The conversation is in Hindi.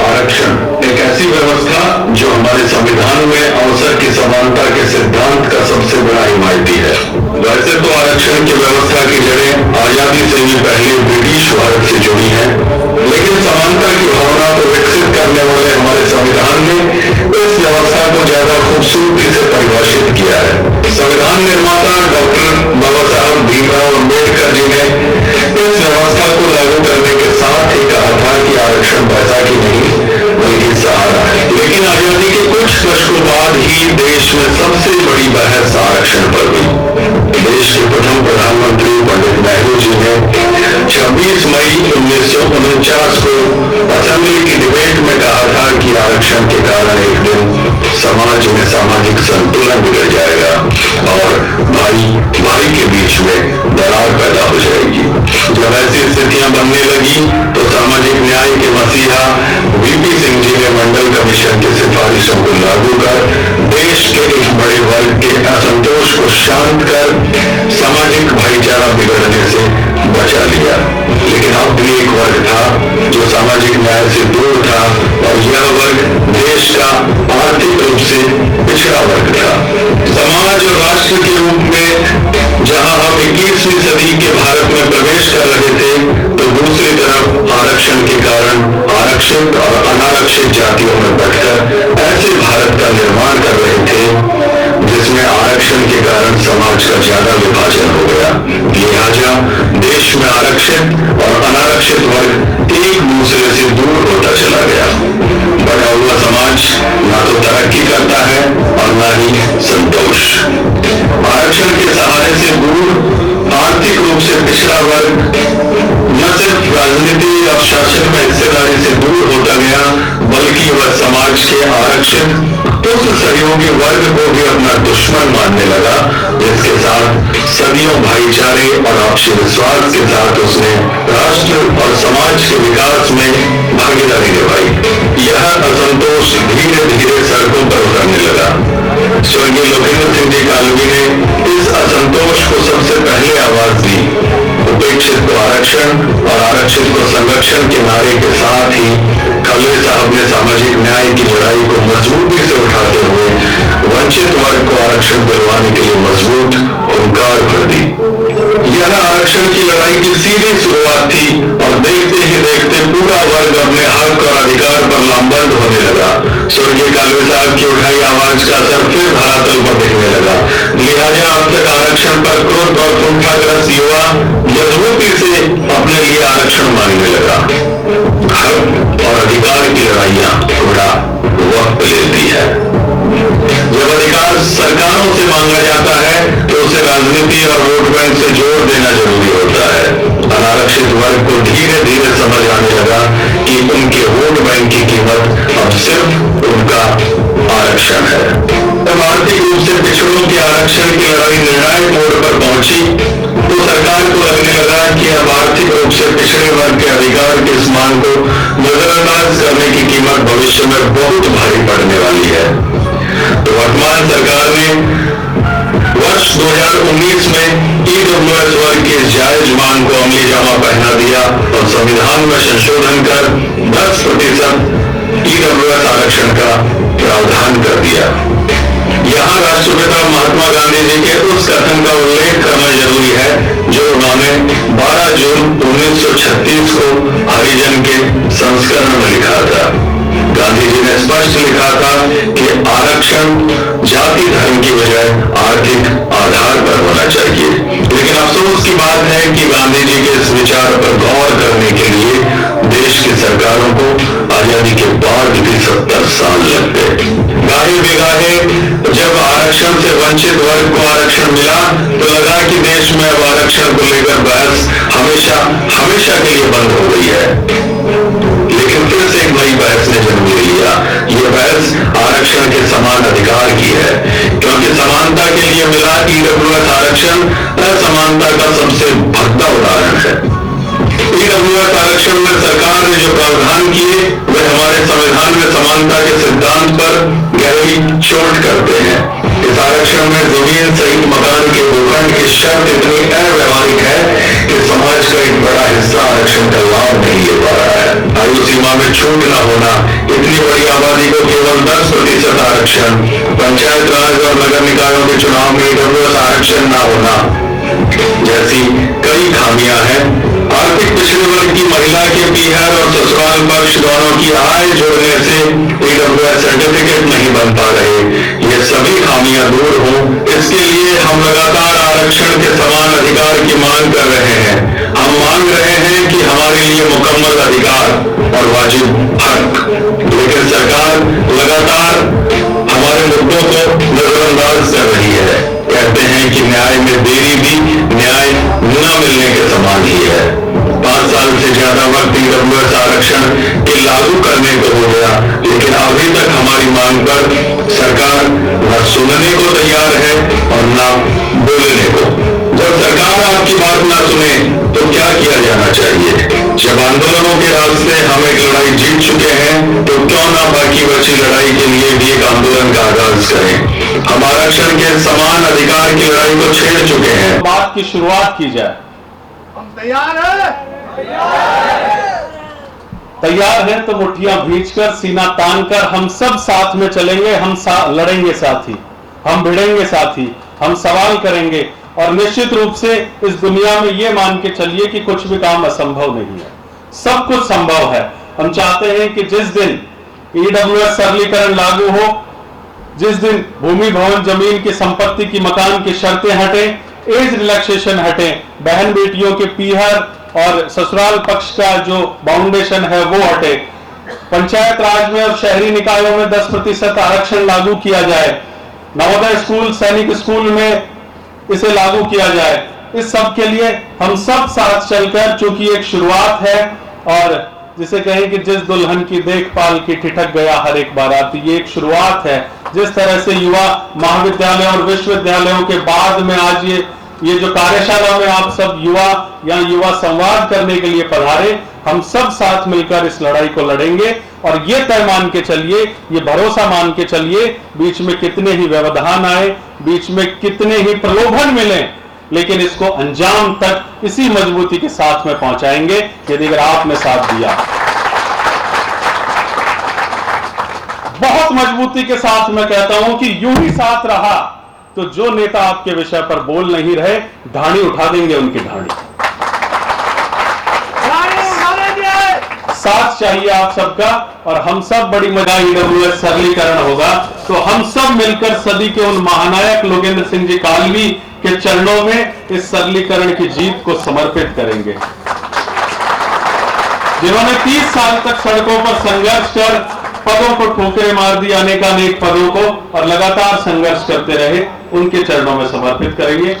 आरक्षण एक ऐसी व्यवस्था जो हमारे संविधान में अवसर की समानता के सिद्धांत का सबसे बड़ा हिमायती है। वैसे तो आरक्षण की व्यवस्था की जड़ें आजादी से भी पहले ब्रिटिश भारत से जुड़ी हैं, लेकिन समानता की भावना को विकसित करने वाले हमारे संविधान ने इस व्यवस्था को ज्यादा खूबसूरती से परिभाषित किया है। संविधान निर्माता डॉक्टर बाबा साहब भीमराव अम्बेडकर जी ने इस व्यवस्था को लागू करने के साथ ही कहा था कि आरक्षण पैसा की नहीं बल्कि सहारा है। लेकिन आजादी के कुछ दशकों बाद ही देश में सबसे बड़ी बहस आरक्षण पर हुई। देश के प्रथम प्रधानमंत्री पंडित नेहरू जी ने 26 मई 1949 को असेंबली की डिबेट में कहा था कि आरक्षण के कारण एक दिन समाज में सामाजिक संतुलन बिगड़ जाएगा और भाई के बीच में दरार पैदा हो जाएगी। जब ऐसी स्थितियां बनने लगी तो सामाजिक न्याय के मसीहा वीपी सिंह जी ने मंडल कमीशन की सिफारिशों को लागू कर देश के एक बड़े वर्ग के असंतोष को शांत कर सामाजिक भाईचारा बिगड़ने से बचा लिया। लेकिन अब भी एक वर्ग था जो सामाजिक न्याय से दूर था और यह वर्ग देश का आर्थिक रूप से पिछड़ा वर्ग था। समाज और राष्ट्र के रूप में जहां हम 21वीं सदी के भारत में प्रवेश कर रहे थे, तो दूसरी तरफ आरक्षण के कारण आरक्षित और अनारक्षित जातियों में बढ़कर ऐसे भारत का निर्माण कर रहे थे जिसमें आरक्षण के कारण समाज का ज्यादा विभाजन हो गया। लिहाजा देश में आरक्षित और अनारक्षित वर्ग एक दूसरे से दूर होता चला गया। बढ़ा हुआ समाज ना तो तरक्की करता है और ना ही संतोष। आरक्षण के सहारे से दूर आर्थिक रूप से पिछड़ा वर्ग न सिर्फ राजनीति और शासन में हिस्सेदारी से दूर होता गया, बल्कि वह समाज के आरक्षित उस सहयोगी वर्ग को भी अपना दुश्मन मानने लगा जिसके साथ सदियों भाईचारे और आपसी विश्वास के साथ उसने राष्ट्र और समाज के विकास में भागीदारी निभाई। यह असंतोष धीरे धीरे सड़कों पर उतरने लगा। स्वर्गीय लोकेंद्र सिंह जी कालवी ने इस असंतोष को सबसे पहले आवाज दी। उपेक्षित को आरक्षण और आरक्षित को संरक्षण के नारे के साथ ही खलवे साहब ने सामाजिक न्याय की लड़ाई को मजबूती से उठाते हुए वंचित वर्ग को आरक्षण दिलवाने के लिए मजबूत हुंकार भर दी। यह आरक्षण की लड़ाई की सीधी शुरुआत थी और देखते ही देखते पूरा वर्ग अपने हक और अधिकार पर लामबंद होने लगा। स्वर्गीय कालवे साहब की उठाई आवाज का असर फिर धरातल पर दिखने लगा। लिहाजा अब तक आरक्षण पर क्रोध और कुंठाग्रस्त युवा मजबूती से अपने लिए आरक्षण मांगने लगा। हक और अधिकार की लड़ाइयां थोड़ा वक्त लेती है। जब अधिकार सरकारों से मांगा जाता है तो उसे राजनीति और वोट बैंक से जोड़ देना जरूरी होता है। अनारक्षित वर्ग को धीरे धीरे समझ आने लगा कि उनके वोट बैंक की कीमत अब सिर्फ उनका आरक्षण है। जब आर्थिक रूप से पिछड़ों के आरक्षण की लड़ाई निर्णायक मोड़ पर पहुंची तो सरकार को लगने लगा कि अब आर्थिक रूप से पिछड़े वर्ग के अधिकार की इस मांग को नजरअंदाज करने की कीमत भविष्य में बहुत भारी पड़ने वाली है। तो वर्तमान सरकार ने वर्ष 2019 में ईडब्ल्यूएस वर्ग की जायज मांग को अमली जामा पहना दिया और संविधान में संशोधन कर 10% ईडब्ल्यूएस आरक्षण का प्रावधान कर दिया। यहाँ राष्ट्रपिता महात्मा गांधी जी के उस कथन का उल्लेख करना जरूरी है जो उन्होंने 12 जून 1936 को हरिजन के संस्करण में लिखा था। गांधी जी ने स्पष्ट लिखा था कि आरक्षण जाति धर्म की बजाय आर्थिक आधार पर होना चाहिए। लेकिन अफसोस की बात है कि गांधी जी के इस विचार पर गौर करने के लिए देश की सरकारों को आजादी के बाद भी 70 साल लग गए। गाहे बेगाहे जब आरक्षण से वंचित वर्ग को आरक्षण मिला तो लगा कि देश में अब आरक्षण को लेकर बहस हमेशा के लिए बंद हो गई है। लेकिन फिर से एक नई बहस ने जन्म ले लिया। ये बहस आरक्षण के समान अधिकार की है, क्योंकि समानता के लिए मिला ईडब्ल्यूएस आरक्षण असमानता का सबसे भद्दा उदाहरण है। ईडब्ल्यूएस आरक्षण में सरकार ने जो प्रावधान किए वे हमारे संविधान में समानता के सिद्धांत पर गहरी चोट करते हैं। इस आरक्षण में जमीन सहित मकान के भूखंड आरक्षण की शर्त इतनी अव्यवहारिक है कि समाज का एक बड़ा हिस्सा आरक्षण का लाभ नहीं ले पा रहा है। आयु सीमा में छूट न होना, इतनी बड़ी आबादी को केवल 10% आरक्षण, पंचायत राज और नगर निकायों के चुनाव में ईडब्ल्यूएस आरक्षण न होना जैसी कई खामियां हैं। आर्थिक पिछड़े वर्ग की महिला के पीहर और ससुराल पक्ष दोनों की आय जोड़ने से ईडब्ल्यूएस सर्टिफिकेट नहीं बन पा रहे। ये सभी खामियां दूर हों, इसके लिए हम लगातार आरक्षण के समान अधिकार की मांग कर रहे हैं। हम मांग रहे हैं कि हमारे लिए मुकम्मल अधिकार और वाजिब हक, लेकिन सरकार लगातार हमारे मुद्दों को नजरअंदाज कर रही है। कहते हैं कि न्याय में देरी भी न्याय न मिलने के समान ही है। 5 साल से ज्यादा वक्त ईडब्ल्यूएस आरक्षण के लागू करने को हो गया, लेकिन अभी तक हमारी मांग पर सरकार न सुनने को तैयार है और न बोलने को। जब सरकार आपकी बात न सुने तो क्या किया जाना चाहिए? जब आंदोलनों के रास्ते हम एक लड़ाई जीत चुके हैं तो क्यों ना बाकी बची लड़ाई के लिए भी एक आंदोलन का आगाज करें। हम आरक्षण के समान अधिकार की लड़ाई को छेड़ चुके हैं। बात की शुरुआत की जाए। हम तैयार हैं। तैयार हैं तो मुट्ठियां भींचकर, सीना तानकर हम सब साथ में चलेंगे। हम लड़ेंगे साथी, हम भिड़ेंगे साथी, हम सवाल करेंगे और निश्चित रूप से इस दुनिया में यह मान के चलिए कि कुछ भी काम असंभव नहीं है, सब कुछ संभव है। हम चाहते हैं कि जिस दिन ईडब्ल्यूएस सरलीकरण लागू हो, जिस दिन भूमि भवन जमीन की संपत्ति की मकान की शर्तें हटें, एज रिलैक्सेशन हटे, बहन बेटियों के पीहर और ससुराल पक्ष का जो बाउंडेशन है वो हटे, पंचायत राज में और शहरी निकायों में 10% आरक्षण लागू किया जाए, नवोदय स्कूल सैनिक स्कूल में इसे लागू किया जाए। इस सब के लिए हम सब साथ चलकर, चूंकि एक शुरुआत है और जिसे कहें कि जिस दुल्हन की देखभाल की ठिठक गया हर एक बाराती, ये एक शुरुआत है। जिस तरह से युवा महाविद्यालयों और विश्वविद्यालयों के बाद में आज ये जो कार्यशाला में आप सब युवा या युवा संवाद करने के लिए पधारे, हम सब साथ मिलकर इस लड़ाई को लड़ेंगे और ये तय मान के चलिए, ये भरोसा मान के चलिए, बीच में कितने ही व्यवधान आए, बीच में कितने ही प्रलोभन मिले, लेकिन इसको अंजाम तक इसी मजबूती के साथ में पहुंचाएंगे यदि अगर आपने साथ दिया। बहुत मजबूती के साथ मैं कहता हूं कि यूं ही साथ रहा तो जो नेता आपके विषय पर बोल नहीं रहे, ढाणी उठा देंगे उनकी ढाणी। साथ चाहिए आप सबका और हम सब बड़ी मजा ईडब्ल्यूएस सरलीकरण होगा तो हम सब मिलकर सदी के उन महानायक लोकेंद्र सिंह जी कालवी के चरणों में इस सरलीकरण की जीत को समर्पित करेंगे, जिन्होंने 30 साल तक सड़कों पर संघर्ष कर पदों को ठोकरें मार दी, अनेकानेक पदों को, और लगातार संघर्ष करते रहे, उनके चरणों में समर्पित करेंगे।